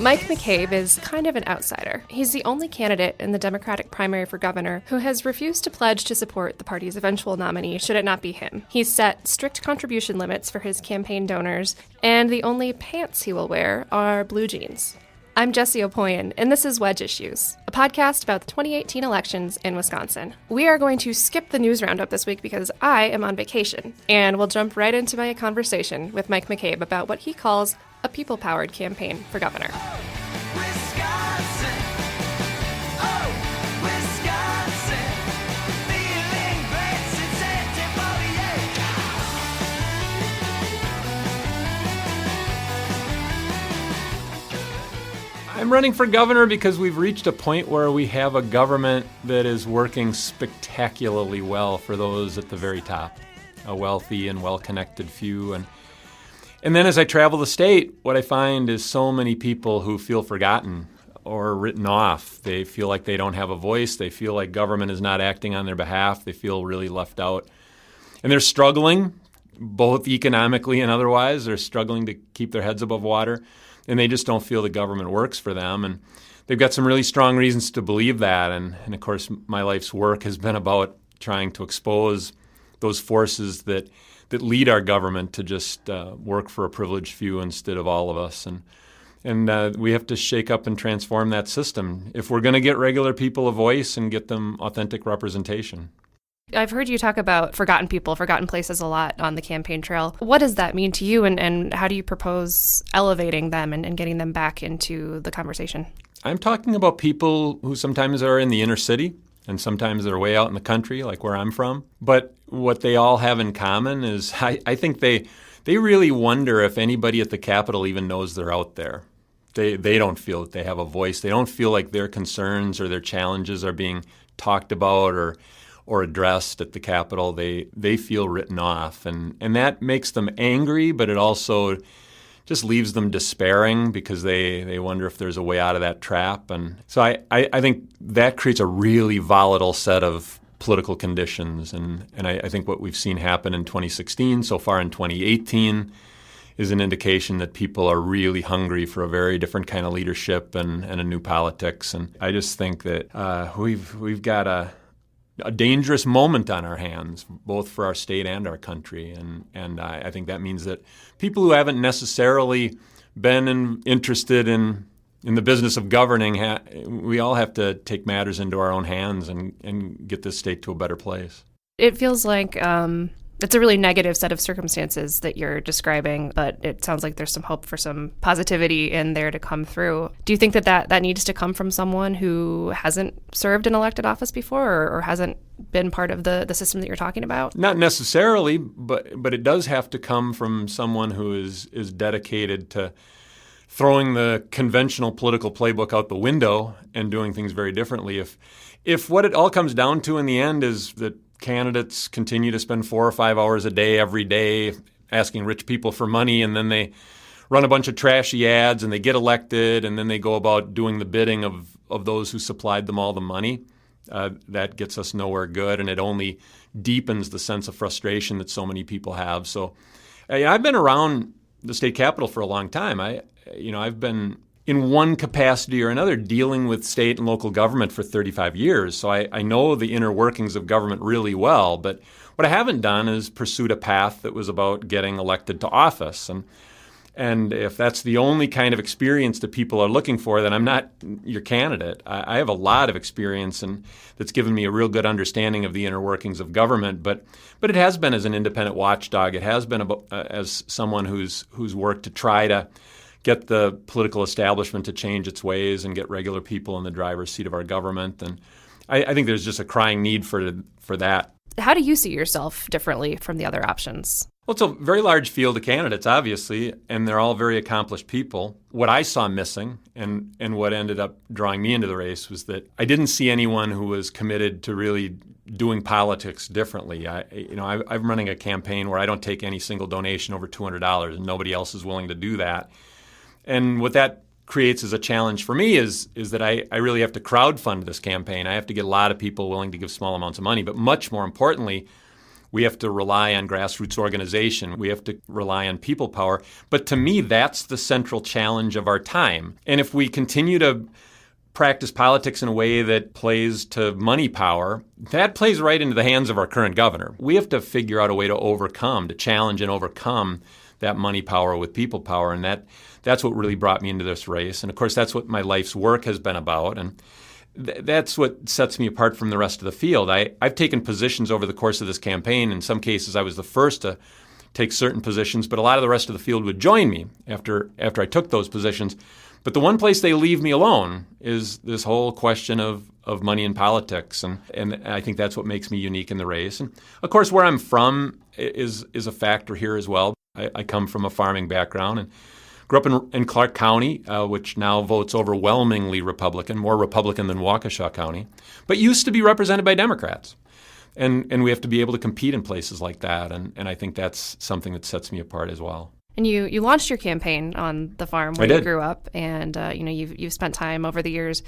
Mike McCabe is kind of an outsider. He's the only candidate in the Democratic primary for governor who has refused to pledge to support the party's eventual nominee should it not be him. He's set strict contribution limits for his campaign donors, and the only pants he will wear are blue jeans. I'm Jessie Opoien, and this is Wedge Issues, a podcast about the 2018 elections in Wisconsin. We are going to skip the news roundup this week because I am on vacation, and we'll jump right into my conversation with Mike McCabe about what he calls a people-powered campaign for governor. I'm running for governor because we've reached a point where we have a government that is working spectacularly well for those at the very top, a wealthy and well-connected few. And then as I travel the state, what I find is so many people who feel forgotten or written off. They feel like they don't have a voice. They feel like government is not acting on their behalf. They feel really left out. And they're struggling, both economically and otherwise. They're struggling to keep their heads above water. And they just don't feel the government works for them. And they've got some really strong reasons to believe that. And of course, my life's work has been about trying to expose those forces that lead our government to just work for a privileged few instead of all of us. And we have to shake up and transform that system if we're going to get regular people a voice and get them authentic representation. I've heard you talk about forgotten people, forgotten places a lot on the campaign trail. What does that mean to you, and how do you propose elevating them and getting them back into the conversation? I'm talking about people who sometimes are in the inner city and sometimes they're way out in the country, like where I'm from. But what they all have in common is I think they really wonder if anybody at the Capitol even knows they're out there. They don't feel that they have a voice. They don't feel like their concerns or their challenges are being talked about or addressed at the Capitol. They feel written off. And that makes them angry, but it also just leaves them despairing because they wonder if there's a way out of that trap. And so I think that creates a really volatile set of political conditions. And I think what we've seen happen in 2016, so far in 2018, is an indication that people are really hungry for a very different kind of leadership and a new politics. And I just think that we've got a dangerous moment on our hands, both for our state and our country. And I think that means that people who haven't necessarily been interested in the business of governing, we all have to take matters into our own hands and get this state to a better place. It feels like it's a really negative set of circumstances that you're describing, but it sounds like there's some hope for some positivity in there to come through. Do you think that needs to come from someone who hasn't served an elected office before or hasn't been part of the system that you're talking about? Not necessarily, but it does have to come from someone who is dedicated to throwing the conventional political playbook out the window and doing things very differently. If what it all comes down to in the end is that candidates continue to spend 4 or 5 hours a day every day asking rich people for money, and then they run a bunch of trashy ads and they get elected, and then they go about doing the bidding of those who supplied them all the money, that gets us nowhere good, and it only deepens the sense of frustration that so many people have. So I've been around the state capitol for a long time. I've been in one capacity or another dealing with state and local government for 35 years. So I know the inner workings of government really well. But what I haven't done is pursued a path that was about getting elected to office. And if that's the only kind of experience that people are looking for, then I'm not your candidate. I have a lot of experience and that's given me a real good understanding of the inner workings of government. But it has been as an independent watchdog. It has been as someone who's worked to try to get the political establishment to change its ways and get regular people in the driver's seat of our government. And I think there's just a crying need for that. How do you see yourself differently from the other options? Well, it's a very large field of candidates, obviously, and they're all very accomplished people. What I saw missing and what ended up drawing me into the race was that I didn't see anyone who was committed to really doing politics differently. I'm running a campaign where I don't take any single donation over $200, and nobody else is willing to do that. And what that creates as a challenge for me is that I really have to crowdfund this campaign. I have to get a lot of people willing to give small amounts of money. But much more importantly, We have to rely on grassroots organization. We have to rely on people power. But to me, that's the central challenge of our time. And if we continue to practice politics in a way that plays to money power, that plays right into the hands of our current governor. We have to figure out a way to challenge and overcome that money power with people power. And that's what really brought me into this race. And of course, that's what my life's work has been about. And that's what sets me apart from the rest of the field. I've taken positions over the course of this campaign. In some cases, I was the first to take certain positions, but a lot of the rest of the field would join me after I took those positions. But the one place they leave me alone is this whole question of money in politics. And I think that's what makes me unique in the race. And of course, where I'm from is a factor here as well. I come from a farming background and grew up in Clark County, which now votes overwhelmingly Republican, more Republican than Waukesha County, but used to be represented by Democrats. And we have to be able to compete in places like that. And I think that's something that sets me apart as well. And you launched your campaign on the farm where you grew up, and you've spent time over the years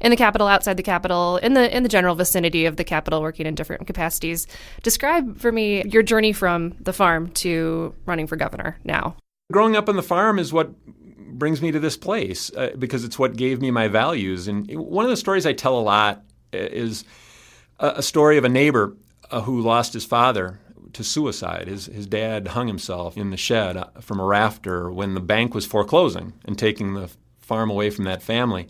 in the Capitol, outside the Capitol, in the general vicinity of the Capitol, working in different capacities. Describe for me your journey from the farm to running for governor now. Growing up on the farm is what brings me to this place because it's what gave me my values. And one of the stories I tell a lot is a story of a neighbor who lost his father to suicide. His dad hung himself in the shed from a rafter when the bank was foreclosing and taking the farm away from that family.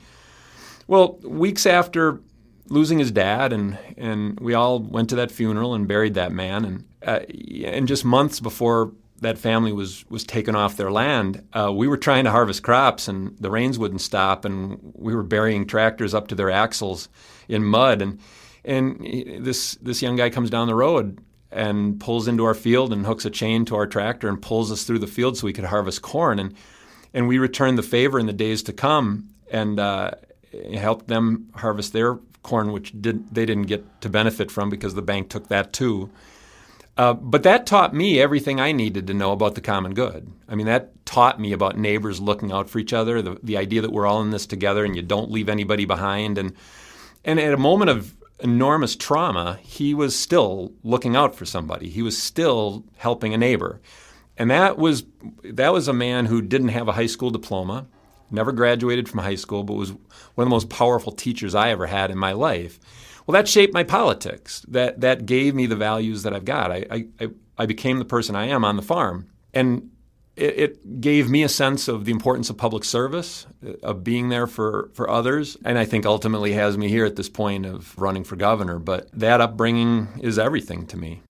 Well, weeks after losing his dad, and we all went to that funeral and buried that man, and just months before that family was taken off their land, we were trying to harvest crops, and the rains wouldn't stop, and we were burying tractors up to their axles in mud, and this young guy comes down the road and pulls into our field and hooks a chain to our tractor and pulls us through the field so we could harvest corn. And we returned the favor in the days to come and helped them harvest their corn, which they didn't get to benefit from because the bank took that too. But that taught me everything I needed to know about the common good. I mean, that taught me about neighbors looking out for each other, the idea that we're all in this together and you don't leave anybody behind. And at a moment of enormous trauma, he was still looking out for somebody. He was still helping a neighbor. And that was a man who didn't have a high school diploma, never graduated from high school, but was one of the most powerful teachers I ever had in my life. Well, that shaped my politics. That gave me the values that I've got. I became the person I am on the farm. And it gave me a sense of the importance of public service, of being there for others, and I think ultimately has me here at this point of running for governor. But that upbringing is everything to me.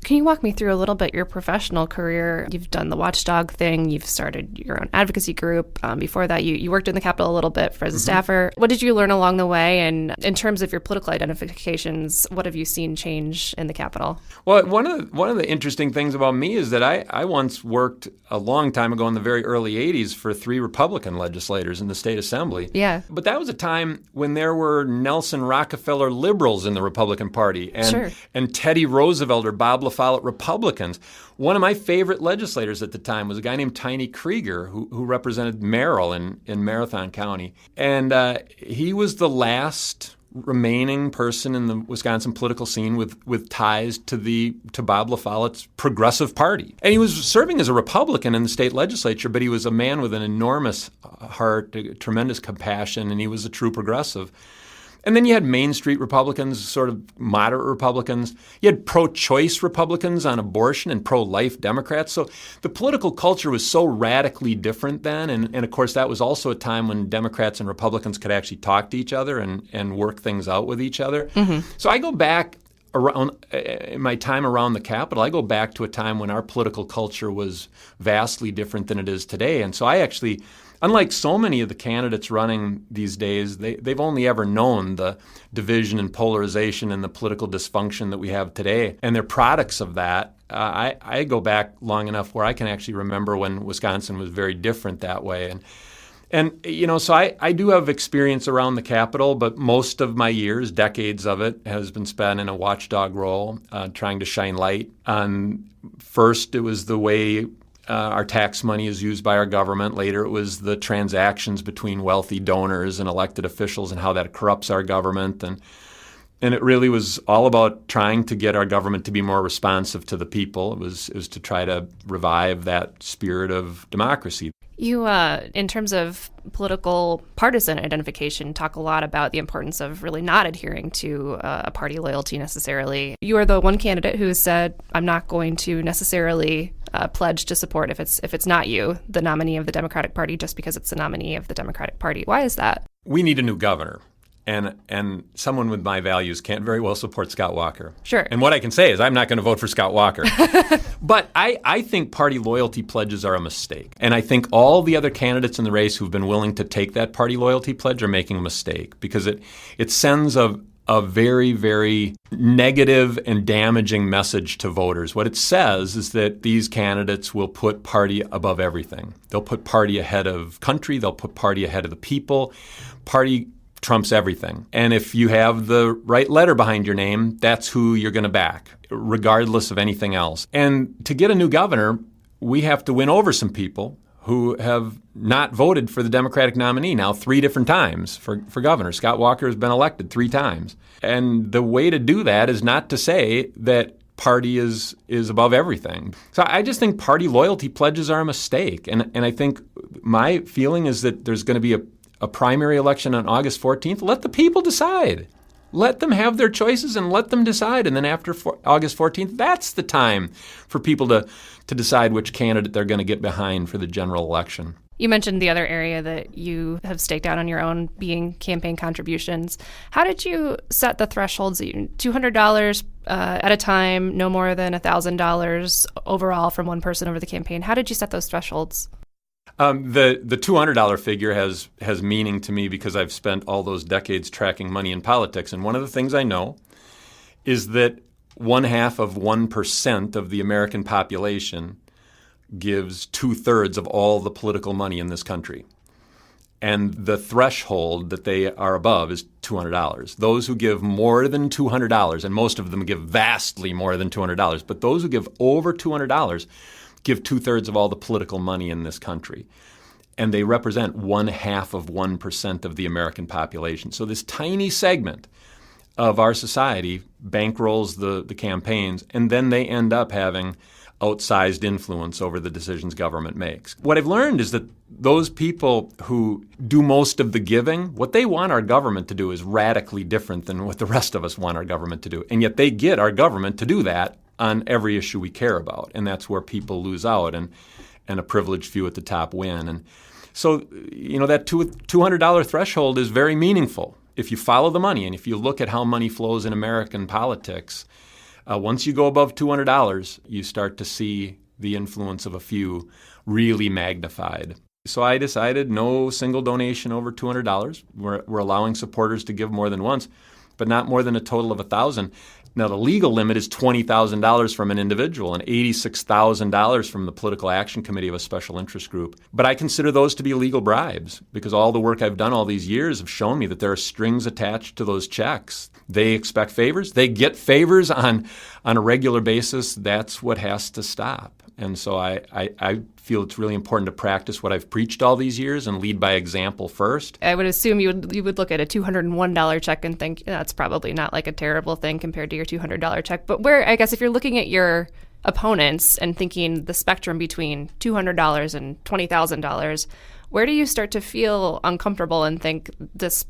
Can you walk me through a little bit your professional career? You've done the watchdog thing. You've started your own advocacy group. Before that, you worked in the Capitol a little bit as a staffer. What did you learn along the way? And in terms of your political identifications, what have you seen change in the Capitol? Well, one of the interesting things about me is that I once worked a long time ago in the very early 80s for 3 Republican legislators in the state assembly. Yeah. But that was a time when there were Nelson Rockefeller liberals in the Republican Party and Teddy Roosevelt or Bob La Follette Republicans. One of my favorite legislators at the time was a guy named Tiny Krieger who represented Merrill in Marathon County. And he was the last remaining person in the Wisconsin political scene with ties to Bob La Follette's Progressive Party. And he was serving as a Republican in the state legislature, but he was a man with an enormous heart, tremendous compassion, and he was a true progressive. And then you had Main Street Republicans, sort of moderate Republicans. You had pro-choice Republicans on abortion and pro-life Democrats. So the political culture was so radically different then. And of course, that was also a time when Democrats and Republicans could actually talk to each other and work things out with each other. Mm-hmm. So I go back around in my time around the Capitol, I go back to a time when our political culture was vastly different than it is today. And so I actually, unlike so many of the candidates running these days, they've only ever known the division and polarization and the political dysfunction that we have today. And they're products of that. I go back long enough where I can actually remember when Wisconsin was very different that way. And so I do have experience around the Capitol, but most of my years, decades of it, has been spent in a watchdog role, trying to shine light on, first, it was the way our tax money is used by our government. Later, it was the transactions between wealthy donors and elected officials and how that corrupts our government. And And it really was all about trying to get our government to be more responsive to the people. It was to try to revive that spirit of democracy. You, in terms of political partisan identification, talk a lot about the importance of really not adhering to a party loyalty necessarily. You are the one candidate who has said, I'm not going to necessarily pledge to support, if it's not you, the nominee of the Democratic Party, just because it's the nominee of the Democratic Party. Why is that? We need a new governor. And someone with my values can't very well support Scott Walker. Sure. And what I can say is I'm not going to vote for Scott Walker. But I think party loyalty pledges are a mistake. And I think all the other candidates in the race who've been willing to take that party loyalty pledge are making a mistake because it sends a very, very negative and damaging message to voters. What it says is that these candidates will put party above everything. They'll put party ahead of country. They'll put party ahead of the people. Party trumps everything. And if you have the right letter behind your name, that's who you're going to back, regardless of anything else. And to get a new governor, we have to win over some people who have not voted for the Democratic nominee now 3 different times for governor. Scott Walker has been elected 3 times. And the way to do that is not to say that party is above everything. So I just think party loyalty pledges are a mistake. And I think my feeling is that there's going to be a primary election on August 14th. Let the people decide. Let them have their choices and let them decide. And then after August 14th, that's the time for people to decide which candidate they're going to get behind for the general election. You mentioned the other area that you have staked out on your own being campaign contributions. How did you set the thresholds? $200 at a time, no more than $1,000 overall from one person over the campaign. How did you set those thresholds? The $200 figure has meaning to me because I've spent all those decades tracking money in politics. And one of the things I know is that 0.5% of the American population gives 2/3 of all the political money in this country. And the threshold that they are above is $200. Those who give more than $200, and most of them give vastly more than $200, but those who give over $200 give 2/3 of all the political money in this country. And they represent 0.5% of the American population. So this tiny segment of our society bankrolls the campaigns, and then they end up having outsized influence over the decisions government makes. What I've learned is that those people who do most of the giving, what they want our government to do is radically different than what the rest of us want our government to do. And yet they get our government to do that on every issue we care about. And that's where people lose out and a privileged few at the top win. And so, that $200 threshold is very meaningful. If you follow the money and if you look at how money flows in American politics, once you go above $200, you start to see the influence of a few really magnified. So I decided no single donation over $200. We're allowing supporters to give more than once, but not more than a total of $1,000. Now, the legal limit is $20,000 from an individual and $86,000 from the political action committee of a special interest group. But I consider those to be legal bribes because all the work I've done all these years have shown me that there are strings attached to those checks. They expect favors. They get favors on a regular basis. That's what has to stop. And so I feel it's really important to practice what I've preached all these years and lead by example first. I would assume you would look at a $201 check and think that's probably not like a terrible thing compared to your $200 check. But I guess if you're looking at your opponents and thinking the spectrum between $200 and $20,000, where do you start to feel uncomfortable and think this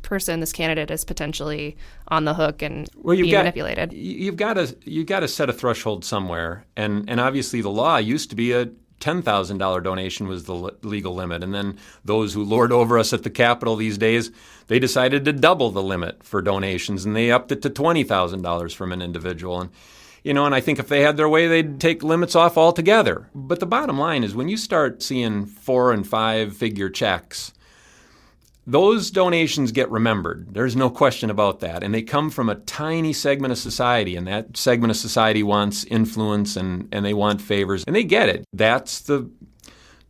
candidate is potentially on the hook and being manipulated? You've got to set a threshold somewhere, and obviously the law used to be a $10,000 donation was the legal limit, and then those who lord over us at the Capitol these days, they decided to double the limit for donations, and they upped it to $20,000 from an individual. And I think if they had their way, they'd take limits off altogether. But the bottom line is when you start seeing 4- and 5-figure checks, those donations get remembered. There's no question about that. And they come from a tiny segment of society, and that segment of society wants influence and they want favors, and they get it. That's the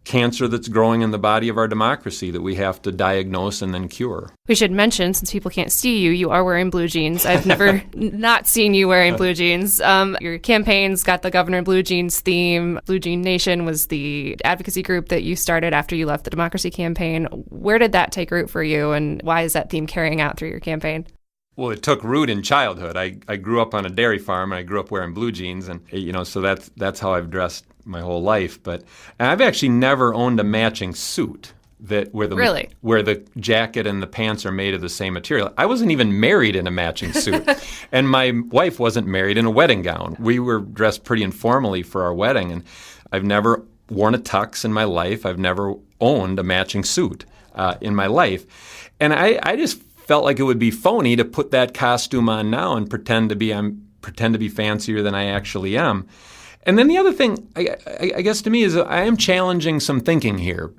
cancer that's growing in the body of our democracy that we have to diagnose and then cure. We should mention, since people can't see you, you are wearing blue jeans. I've never not seen you wearing blue jeans. Your campaign's got the Governor Blue Jeans theme. Blue Jean Nation was the advocacy group that you started after you left the Democracy Campaign. Where did that take root for you, and why is that theme carrying out through your campaign? Well, it took root in childhood. I grew up on a dairy farm, and I grew up wearing blue jeans, and so that's how I've dressed my whole life. But I've actually never owned a matching suit where the jacket and the pants are made of the same material. I wasn't even married in a matching suit, and my wife wasn't married in a wedding gown. We were dressed pretty informally for our wedding, and I've never worn a tux in my life. I've never owned a matching suit in my life, and I just felt like it would be phony to put that costume on now and pretend to be fancier than I actually am. And then the other thing, I guess to me, is I am challenging some thinking here.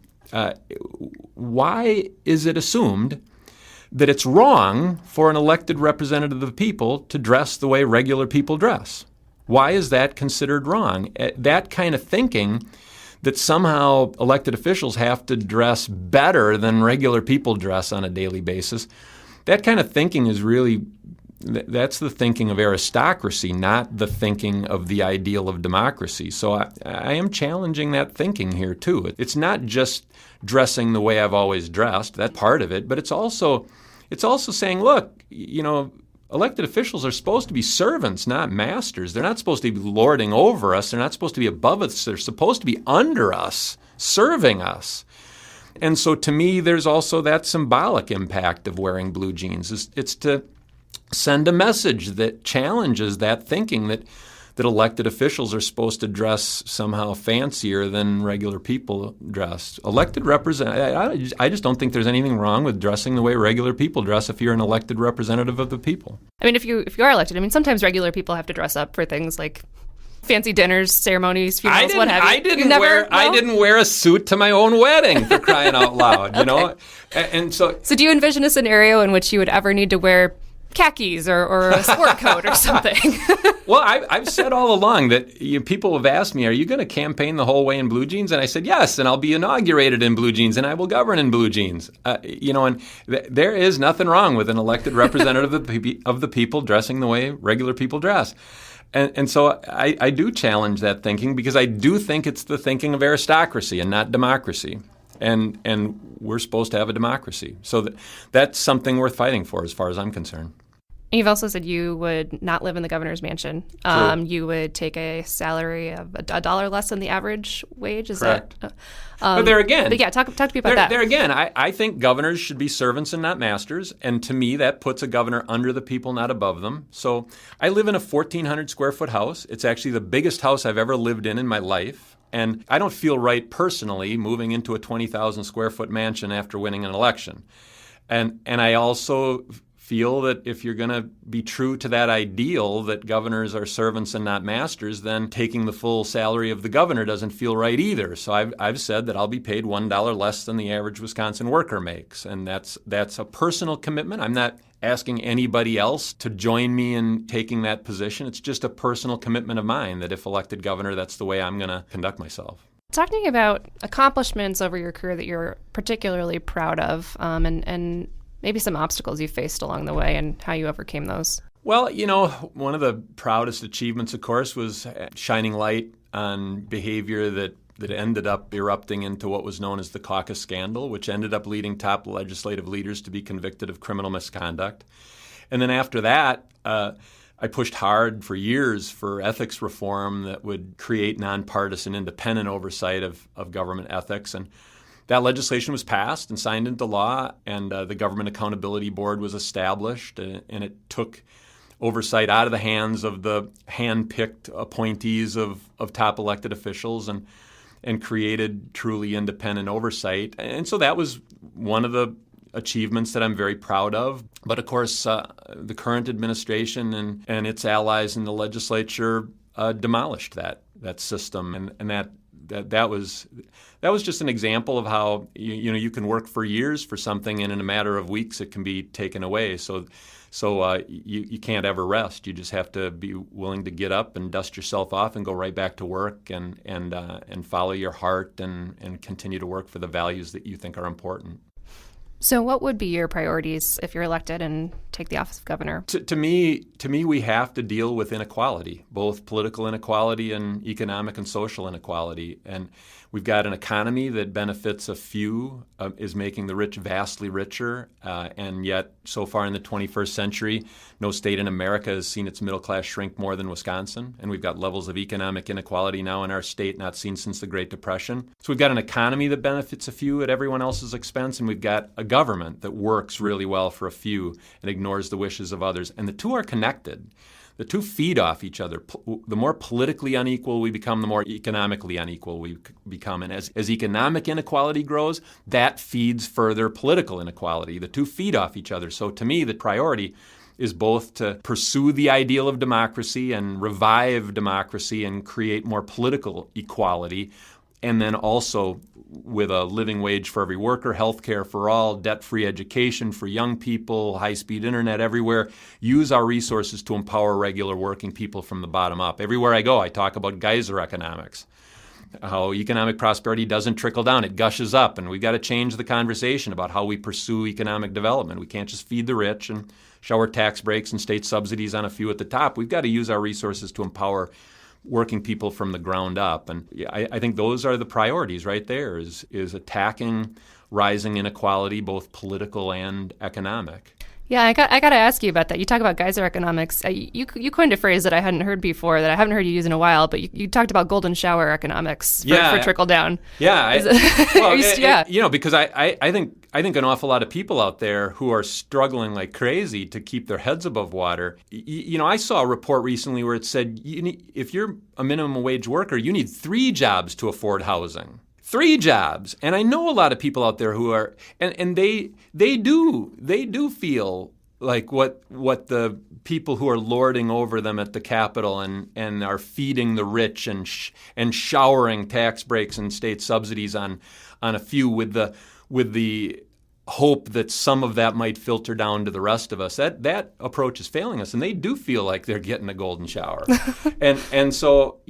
Why is it assumed that it's wrong for an elected representative of the people to dress the way regular people dress? Why is that considered wrong? That kind of thinking, that somehow elected officials have to dress better than regular people dress on a daily basis, that kind of thinking is really, that's the thinking of aristocracy, not the thinking of the ideal of democracy. So I am challenging that thinking here too. It's not just dressing the way I've always dressed, that's part of it, but it's also saying, look, elected officials are supposed to be servants, not masters. They're not supposed to be lording over us. They're not supposed to be above us. They're supposed to be under us, serving us. And so to me, there's also that symbolic impact of wearing blue jeans. It's to send a message that challenges that thinking that elected officials are supposed to dress somehow fancier than regular people dress. Elected representatives, I just don't think there's anything wrong with dressing the way regular people dress if you're an elected representative of the people. I mean, if you are elected, sometimes regular people have to dress up for things like fancy dinners, ceremonies, funerals, what have you. I didn't wear a suit to my own wedding, for crying out loud, okay. And so do you envision a scenario in which you would ever need to wear khakis or a sport coat or something? Well, I've said all along that people have asked me, are you going to campaign the whole way in blue jeans? And I said, yes, and I'll be inaugurated in blue jeans, and I will govern in blue jeans. And there is nothing wrong with an elected representative of the people dressing the way regular people dress. And so I do challenge that thinking, because I do think it's the thinking of aristocracy and not democracy. And we're supposed to have a democracy. So that's something worth fighting for as far as I'm concerned. You've also said you would not live in the governor's mansion. You would take a salary of $1 less than the average wage. Is correct? That? But there again, talk to me about that. There again, I think governors should be servants and not masters. And to me, that puts a governor under the people, not above them. So I live in a 1,400 square foot house. It's actually the biggest house I've ever lived in my life. And I don't feel right personally moving into a 20,000 square foot mansion after winning an election. And I also feel that if you're going to be true to that ideal that governors are servants and not masters, then taking the full salary of the governor doesn't feel right either. So I've said that I'll be paid $1 less than the average Wisconsin worker makes. And that's a personal commitment. I'm not asking anybody else to join me in taking that position. It's just a personal commitment of mine that if elected governor, that's the way I'm going to conduct myself. Talking about accomplishments over your career that you're particularly proud of, and maybe some obstacles you faced along the way and how you overcame those. Well, one of the proudest achievements, of course, was shining light on behavior that ended up erupting into what was known as the caucus scandal, which ended up leading top legislative leaders to be convicted of criminal misconduct. And then after that, I pushed hard for years for ethics reform that would create nonpartisan independent oversight of government ethics. And that legislation was passed and signed into law, and the Government Accountability Board was established, and it took oversight out of the hands of the hand-picked appointees of top elected officials and created truly independent oversight. And so that was one of the achievements that I'm very proud of. But of course, the current administration and its allies in the legislature demolished that system, and that was just an example of how you can work for years for something, and in a matter of weeks it can be taken away. So you can't ever rest. You just have to be willing to get up and dust yourself off and go right back to work and follow your heart and continue to work for the values that you think are important. So what would be your priorities if you're elected and take the office of governor? To me, we have to deal with inequality, both political inequality and economic and social inequality. And we've got an economy that benefits a few, is making the rich vastly richer, and yet so far in the 21st century, no state in America has seen its middle class shrink more than Wisconsin. And we've got levels of economic inequality now in our state not seen since the Great Depression. So we've got an economy that benefits a few at everyone else's expense, and we've got a government that works really well for a few and ignores the wishes of others. And the two are connected. The two feed off each other. The more politically unequal we become, the more economically unequal we become. And as economic inequality grows, that feeds further political inequality. The two feed off each other. So to me, the priority is both to pursue the ideal of democracy and revive democracy and create more political equality, and then also with a living wage for every worker, health care for all, debt-free education for young people, high-speed internet everywhere, use our resources to empower regular working people from the bottom up. Everywhere I go, I talk about geyser economics, how economic prosperity doesn't trickle down, it gushes up, and we've got to change the conversation about how we pursue economic development. We can't just feed the rich and shower tax breaks and state subsidies on a few at the top. We've got to use our resources to empower working people from the ground up. And I think those are the priorities right there, is attacking rising inequality, both political and economic. Yeah, I got to ask you about that. You talk about geyser economics. You coined a phrase that I hadn't heard before, that I haven't heard you use in a while, but you talked about golden shower economics for trickle down. Yeah. Because I think an awful lot of people out there who are struggling like crazy to keep their heads above water. I saw a report recently where it said if you're a minimum wage worker, you need 3 jobs to afford housing. 3 jobs. And I know a lot of people out there who are, and they do feel like what the people who are lording over them at the Capitol and are feeding the rich and showering tax breaks and state subsidies on a few with the hope that some of that might filter down to the rest of us. That approach is failing us, and they do feel like they're getting a golden shower. and so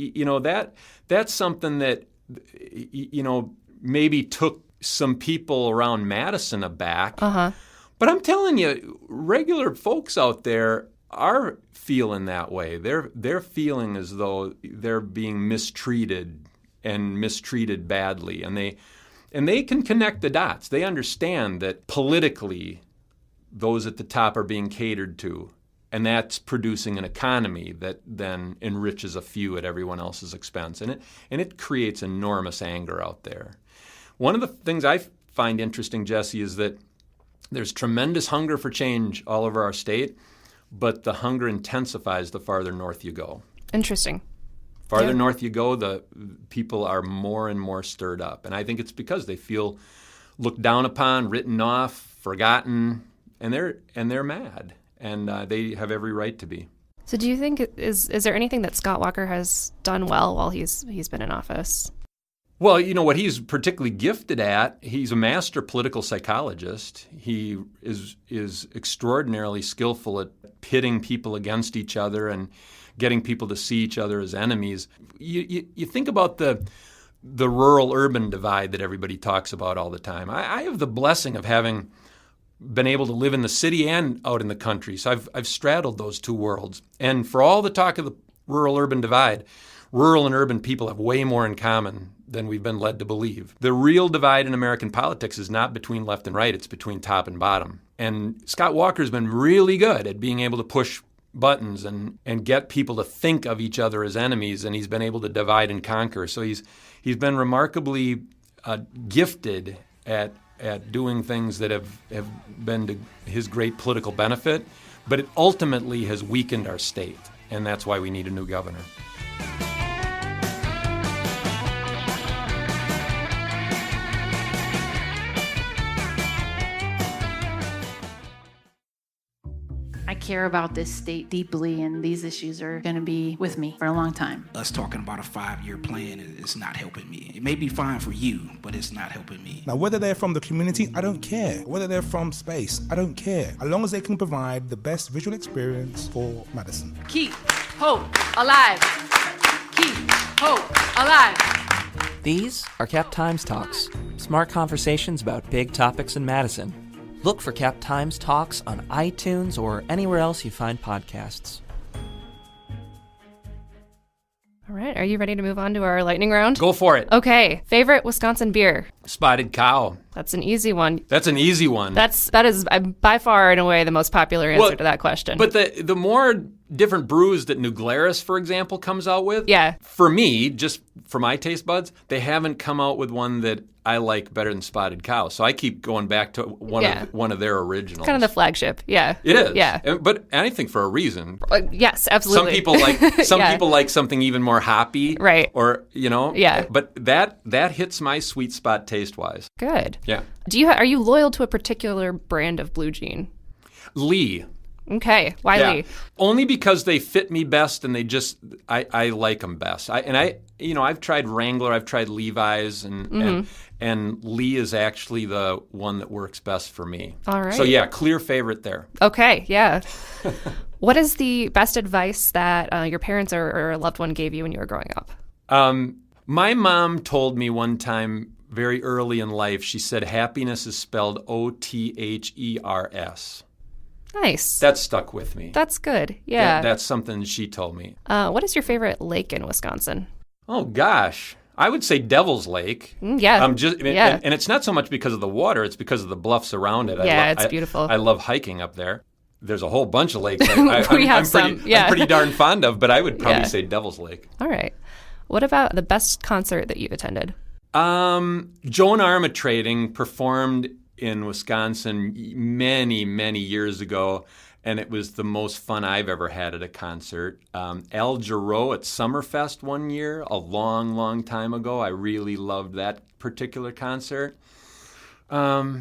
that's something that maybe took some people around Madison aback. Uh-huh. But I'm telling you, regular folks out there are feeling that way. They're feeling as though they're being mistreated and mistreated badly, and they can connect the dots. They understand that politically, those at the top are being catered to. And that's producing an economy that then enriches a few at everyone else's expense. And it creates enormous anger out there. One of the things I find interesting, Jessie, is that there's tremendous hunger for change all over our state, but the hunger intensifies the farther north you go. Interesting. Farther north you go, the people are more and more stirred up. And I think it's because they feel looked down upon, written off, forgotten, and they're mad. And they have every right to be. So do you think, is there anything that Scott Walker has done well while he's been in office? Well, what he's particularly gifted at, he's a master political psychologist. He is extraordinarily skillful at pitting people against each other and getting people to see each other as enemies. You think about the rural-urban divide that everybody talks about all the time. I have the blessing of having been able to live in the city and out in the country. So I've straddled those two worlds. And for all the talk of the rural-urban divide, rural and urban people have way more in common than we've been led to believe. The real divide in American politics is not between left and right, it's between top and bottom. And Scott Walker's been really good at being able to push buttons and get people to think of each other as enemies, and he's been able to divide and conquer. So he's been remarkably gifted at doing things that have been to his great political benefit, but it ultimately has weakened our state, and that's why we need a new governor. I care about this state deeply, and these issues are going to be with me for a long time. Us talking about a 5-year plan is not helping me. It may be fine for you, but it's not helping me. Now, whether they're from the community, I don't care. Whether they're from space, I don't care. As long as they can provide the best visual experience for Madison. Keep hope alive. Keep hope alive. These are Cap Times Talks, smart conversations about big topics in Madison. Look for Cap Times Talks on iTunes or anywhere else you find podcasts. All right, are you ready to move on to our lightning round? Go for it. Okay, favorite Wisconsin beer? Spotted Cow. That's an easy one. That's an easy one. That is by far, in a way, the most popular answer to that question. But the more different brews that New Glarus, for example, comes out with, yeah, for me, just for my taste buds, they haven't come out with one that I like better than Spotted Cow. So I keep going back to one of their originals. Kind of the flagship, yeah. It is. Yeah. But I think for a reason. Yes, absolutely. Some people like something even more hoppy. Right. Or, you know. Yeah. But that hits my sweet spot taste-wise. Good. Yeah. Are you loyal to a particular brand of blue jean? Lee. Okay. Why Lee? Only because they fit me best and I like them best. I've tried Wrangler, I've tried Levi's, and Lee is actually the one that works best for me. All right. So yeah, clear favorite there. Okay, yeah. What is the best advice that your parents or a loved one gave you when you were growing up? My mom told me one time very early in life, she said happiness is spelled O-T-H-E-R-S. Nice. That stuck with me. That's good, yeah. That's something she told me. What is your favorite lake in Wisconsin? Oh, gosh. I would say Devil's Lake. Yeah. And it's not so much because of the water, it's because of the bluffs around it. Yeah, it's beautiful. I love hiking up there. There's a whole bunch of lakes I'm pretty darn fond of, but I would probably say Devil's Lake. All right. What about the best concert that you've attended? Joan Armatrading performed in Wisconsin many, many years ago, and it was the most fun I've ever had at a concert. Al Jarreau at Summerfest one year, a long, long time ago. I really loved that particular concert. Those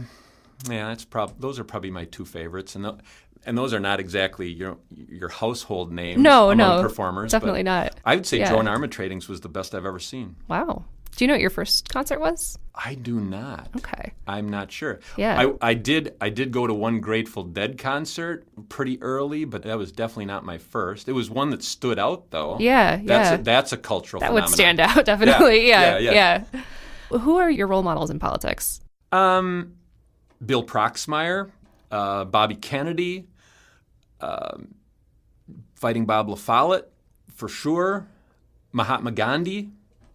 are probably my two favorites, and those are not exactly your household names among performers. Definitely not. I would say Joan Armatrading's was the best I've ever seen. Wow. Do you know what your first concert was? I do not. Okay. I'm not sure. Yeah. I did go to one Grateful Dead concert pretty early, but that was definitely not my first. It was one that stood out, though. Yeah, That's a cultural phenomenon. That would stand out, definitely. Yeah. Who are your role models in politics? Bill Proxmire, Bobby Kennedy, Fighting Bob La Follette, for sure, Mahatma Gandhi.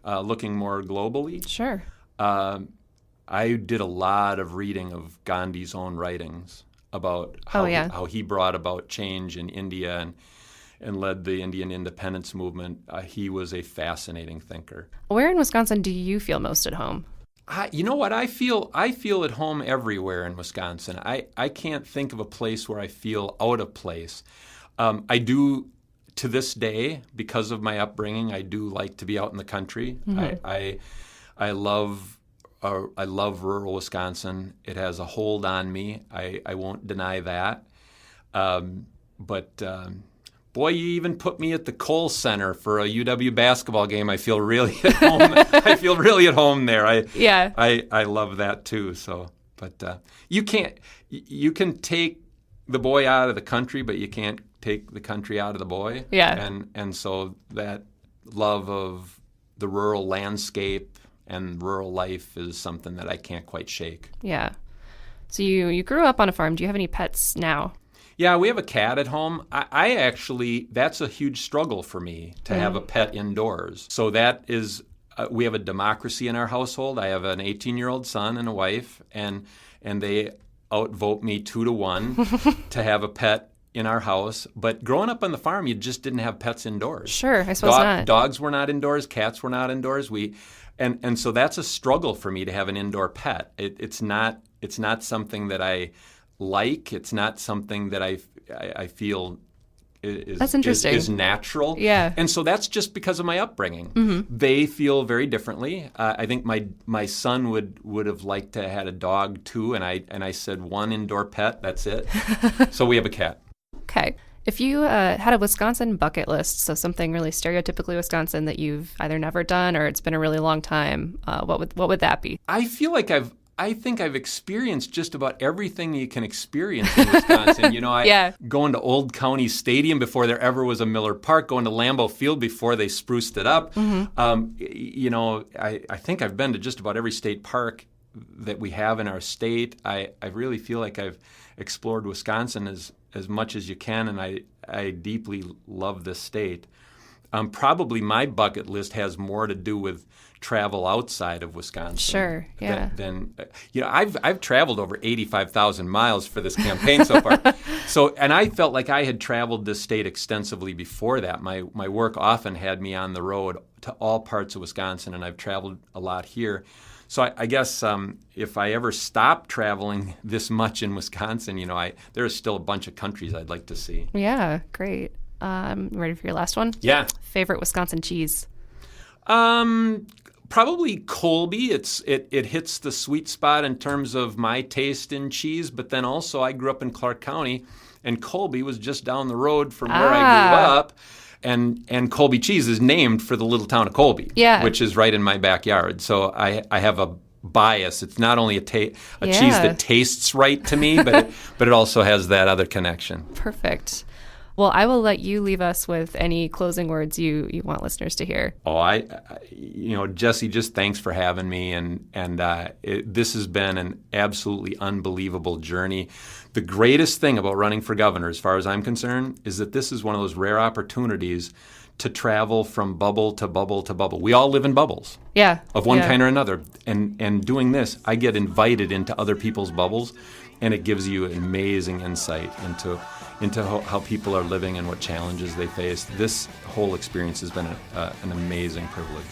Looking more globally. Sure. I did a lot of reading of Gandhi's own writings about how he brought about change in India and led the Indian independence movement. He was a fascinating thinker. Where in Wisconsin do you feel most at home? You know what? I feel at home everywhere in Wisconsin. I can't think of a place where I feel out of place. I do. To this day, because of my upbringing, I do like to be out in the country. Mm-hmm. I love rural Wisconsin. It has a hold on me. I won't deny that. But boy, you even put me at the Kohl Center for a UW basketball game. I feel really at home. I feel really at home there. I love that too. So, but you can take the boy out of the country, but you can't take the country out of the boy. Yeah. And so that love of the rural landscape and rural life is something that I can't quite shake. Yeah. So you grew up on a farm. Do you have any pets now? Yeah, we have a cat at home. I actually, that's a huge struggle for me to have a pet indoors. So that is, we have a democracy in our household. I have an 18-year-old son and a wife, and they outvote me 2-1 to have a pet in our house. But growing up on the farm, you just didn't have pets indoors. Sure, I suppose not. Dogs were not indoors. Cats were not indoors. And so that's a struggle for me to have an indoor pet. It's not something that I like. It's not something that I feel that's interesting. Is natural. Yeah. And so that's just because of my upbringing. Mm-hmm. They feel very differently. I think my son would have liked to have had a dog too, and I said one indoor pet, that's it. So we have a cat. Okay. If you had a Wisconsin bucket list, so something really stereotypically Wisconsin that you've either never done or it's been a really long time, what would that be? I feel like I think I've experienced just about everything you can experience in Wisconsin. Going to Old County Stadium before there ever was a Miller Park, going to Lambeau Field before they spruced it up. Mm-hmm. I think I've been to just about every state park that we have in our state. I really feel like I've explored Wisconsin as much as you can, and I deeply love this state. Probably my bucket list has more to do with travel outside of Wisconsin. Sure, yeah. Than I've traveled over 85,000 miles for this campaign so far. And I felt like I had traveled this state extensively before that. My work often had me on the road to all parts of Wisconsin, and I've traveled a lot here. So I guess if I ever stop traveling this much in Wisconsin, there is still a bunch of countries I'd like to see. Yeah, great. Ready for your last one? Yeah. Favorite Wisconsin cheese? Probably Colby. It hits the sweet spot in terms of my taste in cheese, but then also I grew up in Clark County, and Colby was just down the road from where I grew up. And Colby cheese is named for the little town of Colby, which is right in my backyard. So I have a bias. It's not only a cheese that tastes right to me, but it also has that other connection. Perfect. Well, I will let you leave us with any closing words you want listeners to hear. Jessie, just thanks for having me, and this has been an absolutely unbelievable journey. The greatest thing about running for governor, as far as I'm concerned, is that this is one of those rare opportunities to travel from bubble to bubble to bubble. We all live in bubbles, of one kind or another, and doing this, I get invited into other people's bubbles, and it gives you amazing insight into how people are living and what challenges they face. This whole experience has been an amazing privilege.